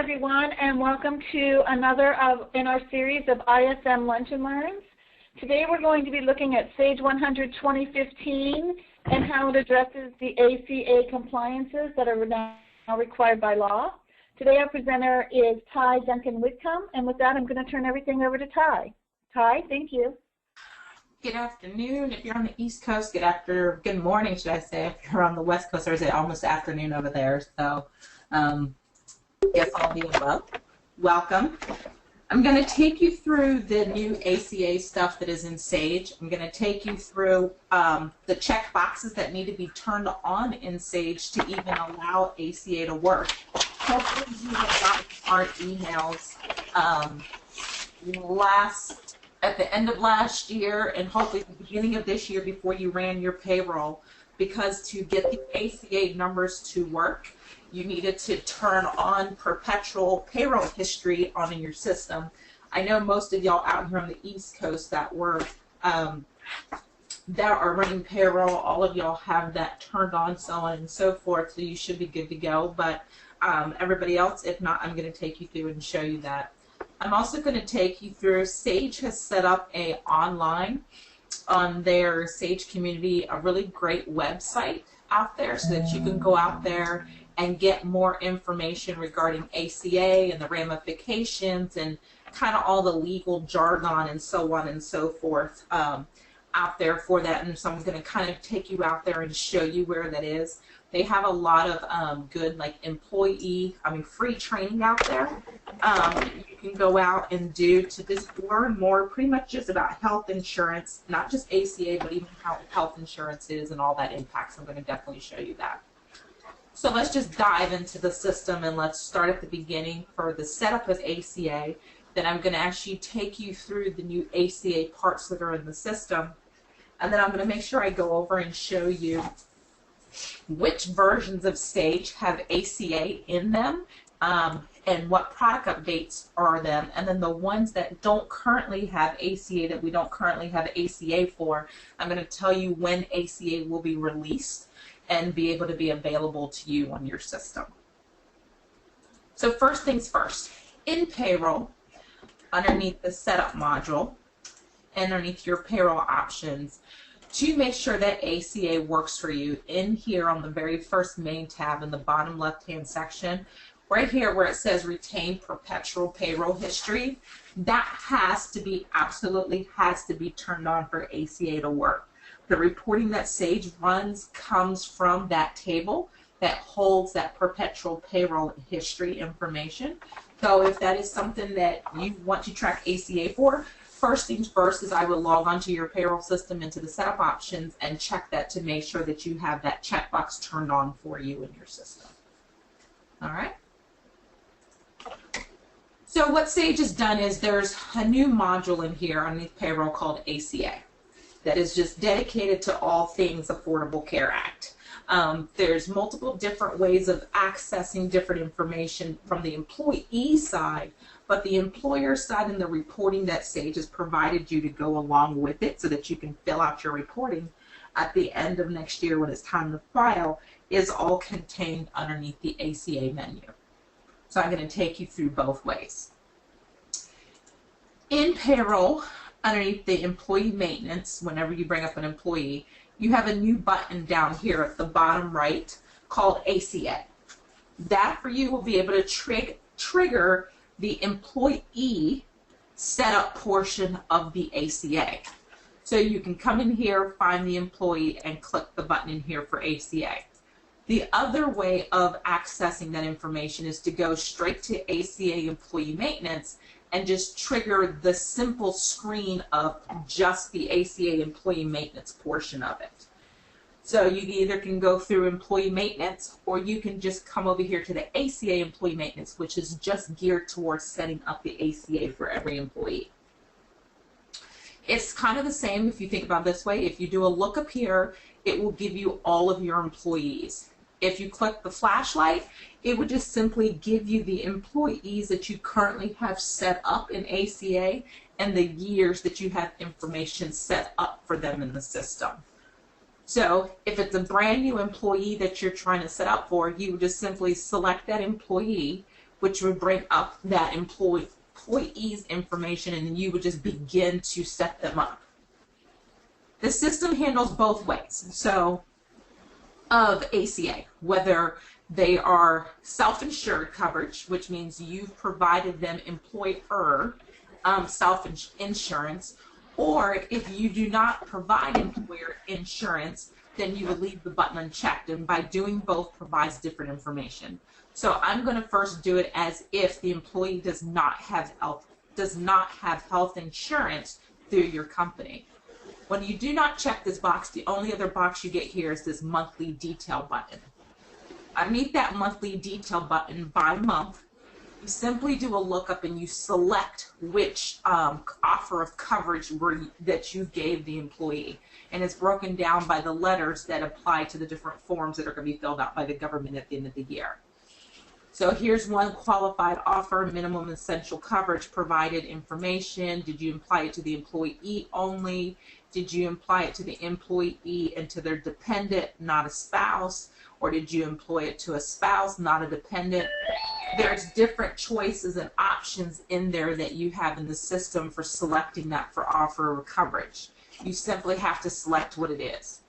everyone, and welcome to another in our series of ISM Lunch and Learns. Today we're going to be looking at Sage 100 2015 and how it addresses the ACA compliances that are now required by law. Today our presenter is Ty Duncan Whitcomb, and with that I'm going to turn everything over to Ty. Ty, thank you. Good afternoon if you're on the East Coast. Good morning, should I say, if you're on the West Coast, or is it almost afternoon over there? So, yes, all the above. Welcome. I'm going to take you through the new ACA stuff that is in Sage. I'm going to take you through the check boxes that need to be turned on in Sage to even allow ACA to work. Hopefully you have gotten our emails at the end of last year and hopefully the beginning of this year before you ran your payroll, because to get the ACA numbers to work, you needed to turn on perpetual payroll history on in your system. I know most of y'all out here on the East Coast that are running payroll, all of y'all have that turned on, so on and so forth, so you should be good to go. But everybody else, if not, I'm going to take you through and show you that. I'm also going to take you through, Sage has set up online on their Sage community, a really great website out there so that you can go out there and get more information regarding ACA and the ramifications and kind of all the legal jargon and so on and so forth out there for that. And so I'm going to kind of take you out there and show you where that is. They have a lot of good, like, free training out there. You can go out and do to just learn more pretty much just about health insurance, not just ACA, but even how health insurance is and all that impacts. I'm going to definitely show you that. So let's just dive into the system and let's start at the beginning for the setup of ACA. Then I'm going to actually take you through the new ACA parts that are in the system. And then I'm going to make sure I go over and show you which versions of Sage have ACA in them and what product updates are them. And then the ones that don't currently have ACA, that we don't currently have ACA for, I'm going to tell you when ACA will be released and be able to be available to you on your system. So first things first, in Payroll, underneath the Setup module, underneath your payroll options, to make sure that ACA works for you, in here on the very first main tab in the bottom left-hand section, right here where it says Retain Perpetual Payroll History, that absolutely has to be turned on for ACA to work. The reporting that Sage runs comes from that table that holds that perpetual payroll history information. So if that is something that you want to track ACA for, first things first is I would log onto your payroll system into the setup options and check that to make sure that you have that checkbox turned on for you in your system. All right. So what Sage has done is there's a new module in here underneath payroll called ACA that is just dedicated to all things Affordable Care Act. There's multiple different ways of accessing different information from the employee side, but the employer side and the reporting that Sage has provided you to go along with it so that you can fill out your reporting at the end of next year when it's time to file is all contained underneath the ACA menu. So I'm going to take you through both ways. In Payroll, underneath the employee maintenance, whenever you bring up an employee, you have a new button down here at the bottom right called ACA. That for you will be able to trigger the employee setup portion of the ACA. So you can come in here, find the employee, and click the button in here for ACA. The other way of accessing that information is to go straight to ACA Employee Maintenance and just trigger the simple screen of just the ACA Employee Maintenance portion of it. So you either can go through Employee Maintenance, or you can just come over here to the ACA Employee Maintenance, which is just geared towards setting up the ACA for every employee. It's kind of the same if you think about it this way. If you do a look up here, it will give you all of your employees. If you click the flashlight, it would just simply give you the employees that you currently have set up in ACA and the years that you have information set up for them in the system. So if it's a brand new employee that you're trying to set up for, you would just simply select that employee, which would bring up that employee's information, and you would just begin to set them up. The system handles both ways. So of ACA, whether they are self-insured coverage, which means you've provided them employer self-insurance, or if you do not provide employer insurance, then you would leave the button unchecked, and by doing both provides different information. So I'm going to first do it as if the employee does not have health insurance through your company. When you do not check this box, the only other box you get here is this monthly detail button. Underneath that monthly detail button by month, you simply do a lookup and you select which offer of coverage that you gave the employee. And it's broken down by the letters that apply to the different forms that are going to be filled out by the government at the end of the year. So here's one: qualified offer, minimum essential coverage, provided information. Did you apply it to the employee only? Did you apply it to the employee and to their dependent, not a spouse? Or did you employ it to a spouse, not a dependent? There's different choices and options in there that you have in the system for selecting that for offer or coverage. You simply have to select what it is.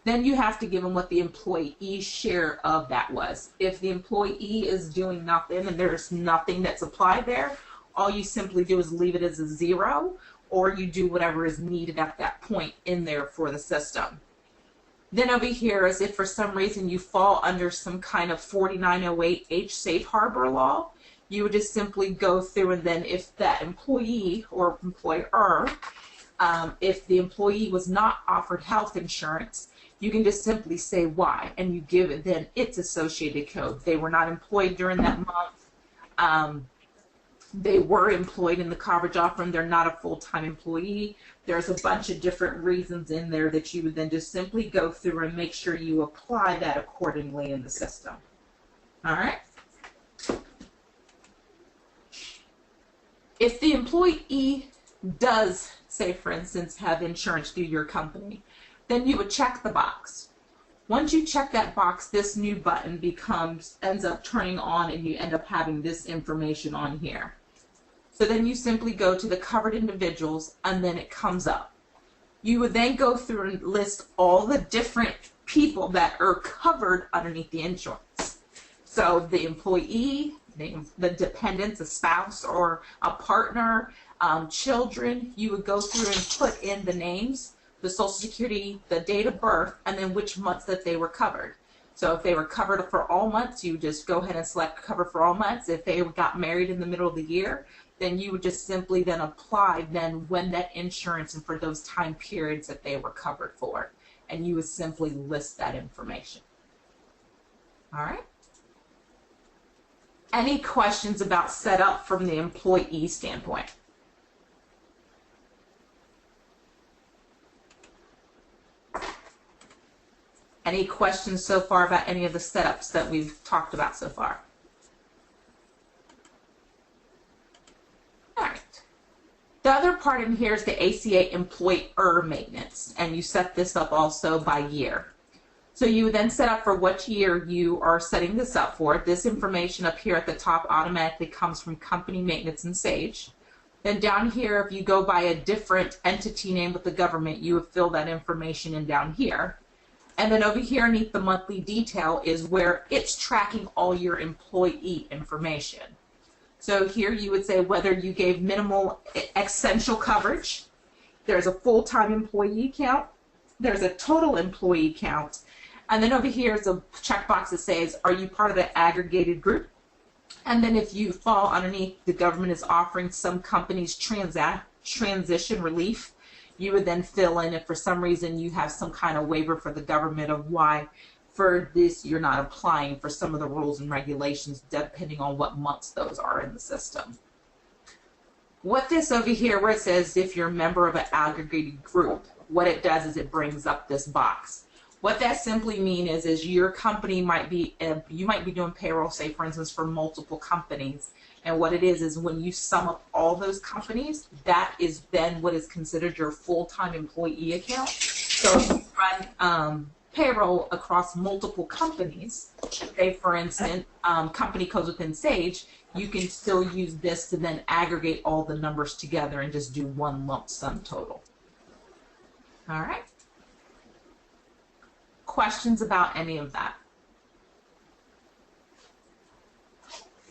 Then you have to give them what the employee's share of that was. If the employee is doing nothing and there's nothing that's applied there, all you simply do is leave it as a 0, or you do whatever is needed at that point in there for the system. Then over here is if for some reason you fall under some kind of 4908H safe harbor law, you would just simply go through, and then if that employee or employer, if the employee was not offered health insurance, you can just simply say why, and you give it then its associated code. They were not employed during that month. They were employed in the coverage offer and they're not a full-time employee. There's a bunch of different reasons in there that you would then just simply go through and make sure you apply that accordingly in the system. All right? If the employee does, say for instance, have insurance through your company, then you would check the box. Once you check that box, this new button ends up turning on, and you end up having this information on here. So then you simply go to the covered individuals, and then it comes up. You would then go through and list all the different people that are covered underneath the insurance. So the employee, the dependents, a spouse or a partner, children, you would go through and put in the names, the Social Security, the date of birth, and then which months that they were covered. So if they were covered for all months, you just go ahead and select cover for all months. If they got married in the middle of the year, then you would just simply then apply then when that insurance and for those time periods that they were covered for. And you would simply list that information. All right? Any questions about setup from the employee standpoint? Any questions so far about any of the setups that we've talked about so far? All right. The other part in here is the ACA employer maintenance, and you set this up also by year. So you then set up for what year you are setting this up for. This information up here at the top automatically comes from company maintenance and Sage. Then down here, if you go by a different entity name with the government, you would fill that information in down here. And then over here underneath the monthly detail is where it's tracking all your employee information. So here you would say whether you gave minimal essential coverage, there's a full-time employee count, there's a total employee count, and then over here is a checkbox that says, are you part of the aggregated group? And then if you fall underneath, the government is offering some companies transition relief, you would then fill in if for some reason you have some kind of waiver for the government of why for this you're not applying for some of the rules and regulations depending on what months those are in the system. What this over here where it says if you're a member of an aggregated group, what it does is it brings up this box. What that simply means is your company might be, you might be doing payroll, say for instance, for multiple companies. And what it is when you sum up all those companies, that is then what is considered your full-time employee account. So if you run payroll across multiple companies, say for instance, company codes within Sage, you can still use this to then aggregate all the numbers together and just do one lump sum total. All right. Questions about any of that?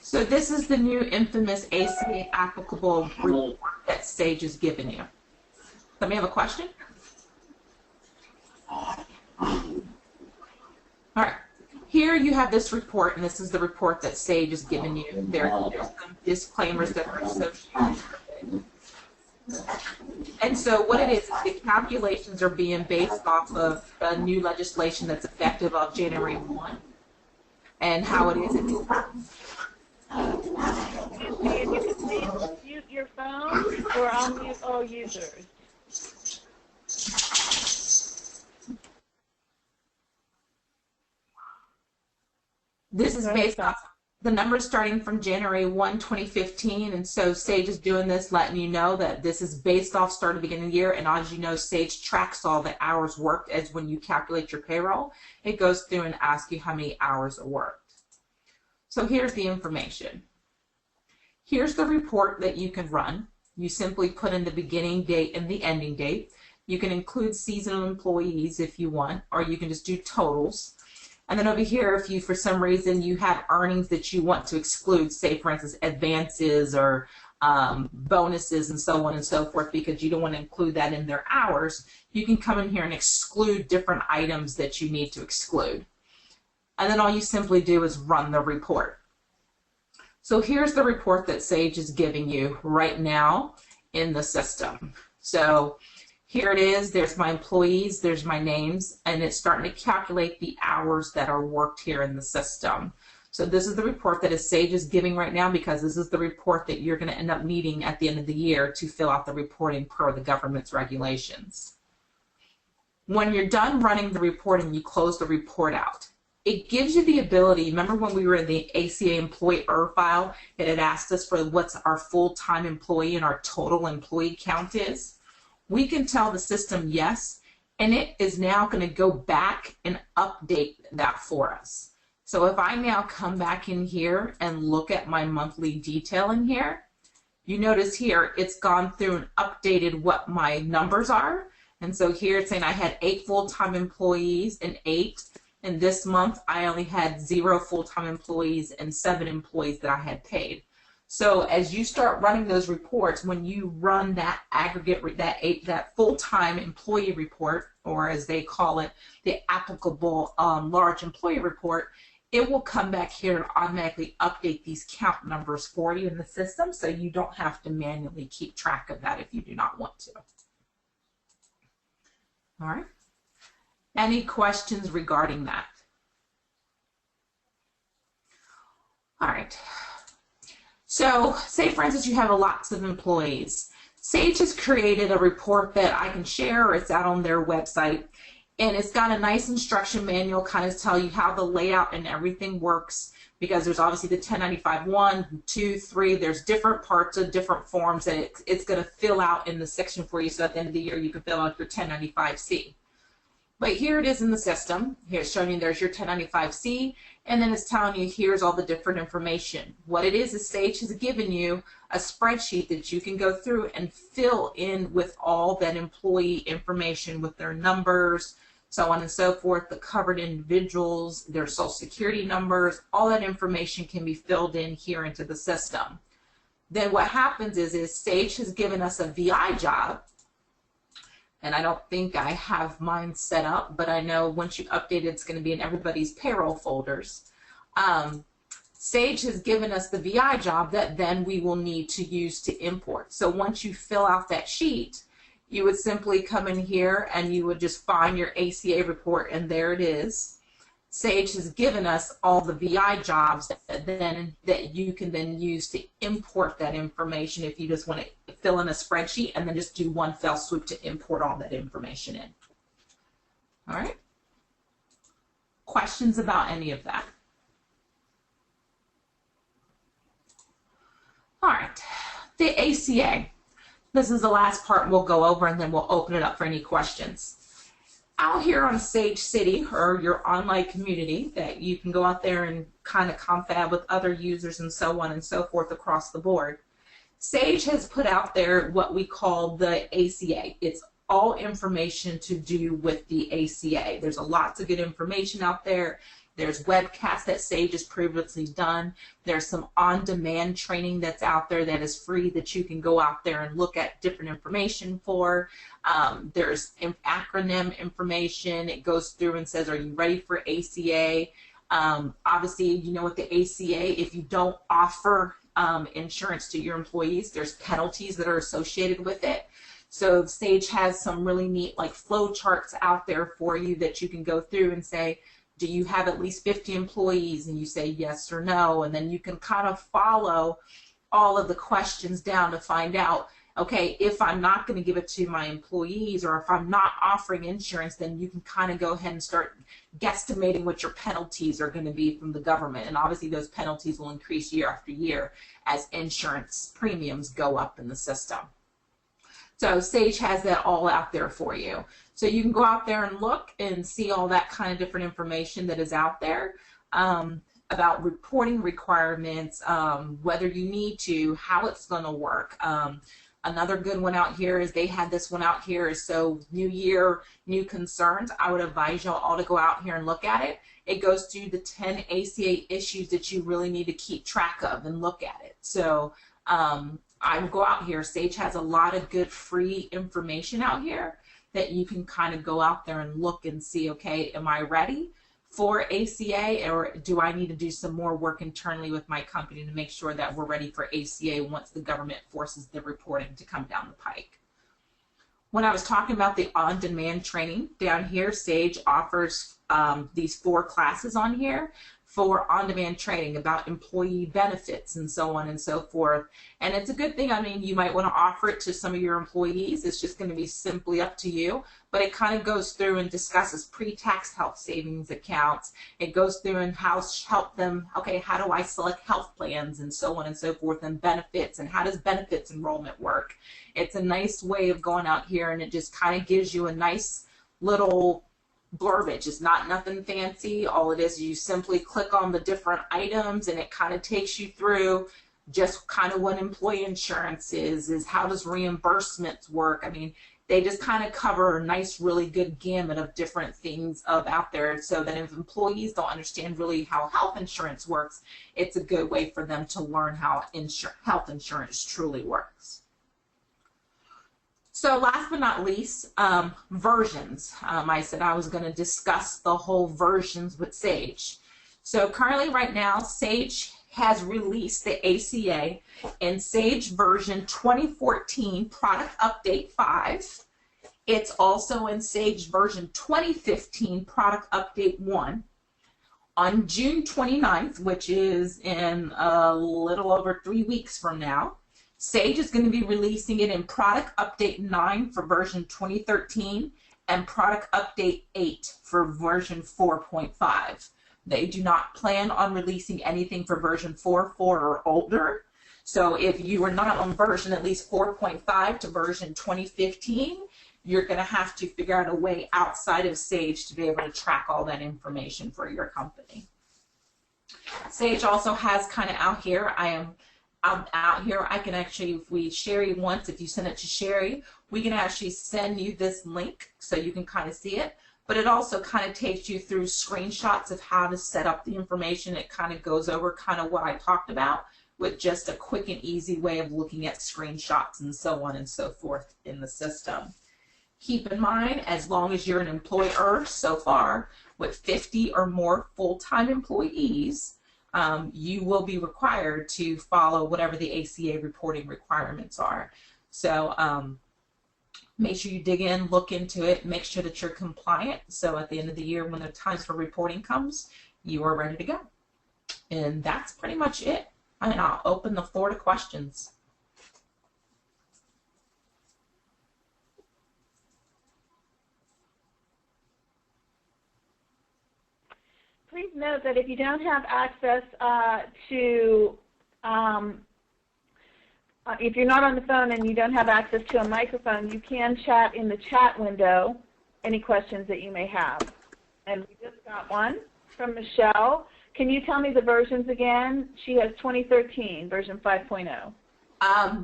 So this is the new infamous ACA applicable report that Sage has given you. Somebody have a question? All right. Here you have this report, and this is the report that Sage has given you. There's some disclaimers that are associated with it. And so what it is the calculations are being based off of a new legislation that's effective of January 1. And how it is, If you could please mute your phone, or I'll mute all users. this is based off the numbers starting from January 1, 2015, and so Sage is doing this, letting you know that this is based off start of the beginning of the year, and as you know, Sage tracks all the hours worked as when you calculate your payroll. It goes through and asks you how many hours are worked. So here's the information. Here's the report that you can run. You simply put in the beginning date and the ending date. You can include seasonal employees if you want, or you can just do totals. And then over here, if you, for some reason, you have earnings that you want to exclude, say, for instance, advances or bonuses and so on and so forth, because you don't want to include that in their hours, you can come in here and exclude different items that you need to exclude. And then all you simply do is run the report. So here's the report that Sage is giving you right now in the system. So here it is, there's my employees, there's my names, and it's starting to calculate the hours that are worked here in the system. So this is the report that Sage is giving right now, because this is the report that you're going to end up needing at the end of the year to fill out the reporting per the government's regulations. When you're done running the reporting, you close the report out. It gives you the ability, remember when we were in the ACA employer file, it had asked us for what's our full-time employee and our total employee count is? We can tell the system yes, and it is now going to go back and update that for us. So if I now come back in here and look at my monthly detail in here, you notice here it's gone through and updated what my numbers are. And so here it's saying I had 8 full-time employees and 8. And this month I only had 0 full-time employees and 7 employees that I had paid. So as you start running those reports, when you run that aggregate, that full-time employee report, or as they call it, the applicable large employee report, it will come back here and automatically update these count numbers for you in the system, so you don't have to manually keep track of that if you do not want to. All right. Any questions regarding that? All right. So say, for instance, you have lots of employees. Sage has created a report that I can share, or it's out on their website, and it's got a nice instruction manual, kind of tell you how the layout and everything works, because there's obviously the 1095 1, 2, 3, there's different parts of different forms that it's going to fill out in the section for you, so at the end of the year you can fill out your 1095C. But here it is in the system. Here it's showing you there's your 1095C, and then it's telling you here's all the different information. What it is Sage has given you a spreadsheet that you can go through and fill in with all that employee information, with their numbers, so on and so forth, the covered individuals, their social security numbers, all that information can be filled in here into the system. Then what happens is Sage has given us a VI job, and I don't think I have mine set up, but I know once you update it, it's going to be in everybody's payroll folders. Sage has given us the VI job that then we will need to use to import. So once you fill out that sheet, you would simply come in here and you would just find your ACA report, and there it is. Sage has given us all the VI jobs that you can then use to import that information if you just want to fill in a spreadsheet and then just do one fell swoop to import all that information in. All right? Questions about any of that? All right, the ACA. This is the last part we'll go over, and then we'll open it up for any questions. out here on Sage City, or your online community that you can go out there and kind of confab with other users and so on and so forth across the board, Sage has put out there what we call the ACA. It's all information to do with the ACA. There's lots of good information out there. There's webcasts that Sage has previously done. There's some on-demand training that's out there that is free that you can go out there and look at different information for. There's acronym information. It goes through and says, are you ready for ACA? Obviously, you know, with the ACA, if you don't offer insurance to your employees, there's penalties that are associated with it. So Sage has some really neat like flow charts out there for you that you can go through and say, do you have at least 50 employees? And you say yes or no, and then you can kind of follow all of the questions down to find out, okay, if I'm not going to give it to my employees, or if I'm not offering insurance, then you can kind of go ahead and start guesstimating what your penalties are going to be from the government. And obviously those penalties will increase year after year as insurance premiums go up in the system. So Sage has that all out there for you. So you can go out there and look and see all that kind of different information that is out there about reporting requirements, whether you need to, how it's going to work. Another good one out here is they had this one out here is so new year, new concerns. I would advise y'all all to go out here and look at it. It goes through the 10 ACA issues that you really need to keep track of and look at it. So I would go out here. Sage has a lot of good free information out here that you can kind of go out there and look and see, okay, am I ready for ACA, or do I need to do some more work internally with my company to make sure that we're ready for ACA once the government forces the reporting to come down the pike. When I was talking about the on-demand training down here, Sage offers these 4 classes on here for on-demand training about employee benefits and so on and so forth. And it's a good thing. I mean, you might want to offer it to some of your employees. It's just going to be simply up to you. But it kind of goes through and discusses pre-tax health savings accounts. It goes through and help them, okay, how do I select health plans and so on and so forth, and benefits, and how does benefits enrollment work. It's a nice way of going out here, and it just kind of gives you a nice little blurbage. It's not nothing fancy. All it is, you simply click on the different items and it kind of takes you through just kind of what employee insurance is how does reimbursements work. I mean, they just kind of cover a nice, really good gamut of different things out there, so that if employees don't understand really how health insurance works, it's a good way for them to learn how health insurance truly works. So last but not least, versions. I said I was going to discuss the whole versions with Sage. So currently right now, Sage has released the ACA in Sage version 2014 Product Update 5. It's also in Sage version 2015 Product Update 1. On June 29th, which is in a little over 3 weeks from now, Sage is going to be releasing it in Product Update 9 for version 2013 and Product Update 8 for version 4.5. They do not plan on releasing anything for version 4.4 or older. So if you are not on version at least 4.5 to version 2015, you're going to have to figure out a way outside of Sage to be able to track all that information for your company. Sage also has kind of out here, I'm out here, I can actually, if Sherry wants, if you send it to Sherry, we can actually send you this link so you can kind of see it. But it also kind of takes you through screenshots of how to set up the information. It kind of goes over kind of what I talked about with just a quick and easy way of looking at screenshots and so on and so forth in the system. Keep in mind, as long as you're an employer so far with 50 or more full-time employees, you will be required to follow whatever the ACA reporting requirements are. So make sure you dig in, look into it, make sure that you're compliant, so at the end of the year when the times for reporting comes, you are ready to go. And that's pretty much it. And I'll open the floor to questions. Please note that if you don't have access to, if you're not on the phone and you don't have access to a microphone, you can chat in the chat window, any questions that you may have. And we just got one from Michelle. Can you tell me the versions again? She has 2013, version 5.0.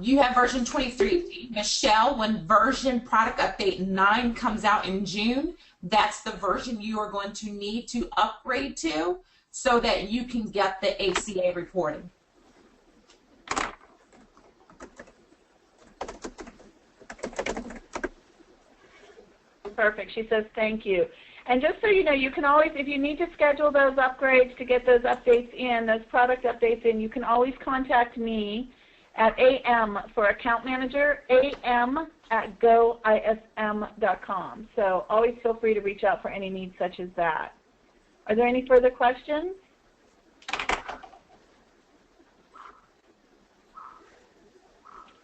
You have version 23. Michelle, when version product update 9 comes out in June, that's the version you are going to need to upgrade to so that you can get the ACA reporting. Perfect. She says thank you. And just so you know, you can always, if you need to schedule those upgrades to get those updates in, those product updates in, you can always contact me at AM for account manager, am@goism.com. So always feel free to reach out for any needs such as that. Are there any further questions?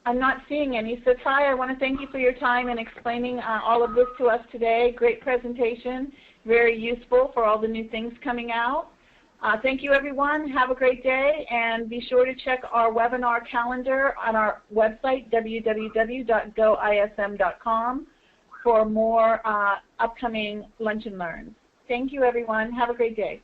I'm not seeing any. So Ty, I want to thank you for your time and explaining all of this to us today. Great presentation, very useful for all the new things coming out. Thank you, everyone. Have a great day, and be sure to check our webinar calendar on our website, www.goism.com, for more upcoming Lunch and Learns. Thank you, everyone. Have a great day.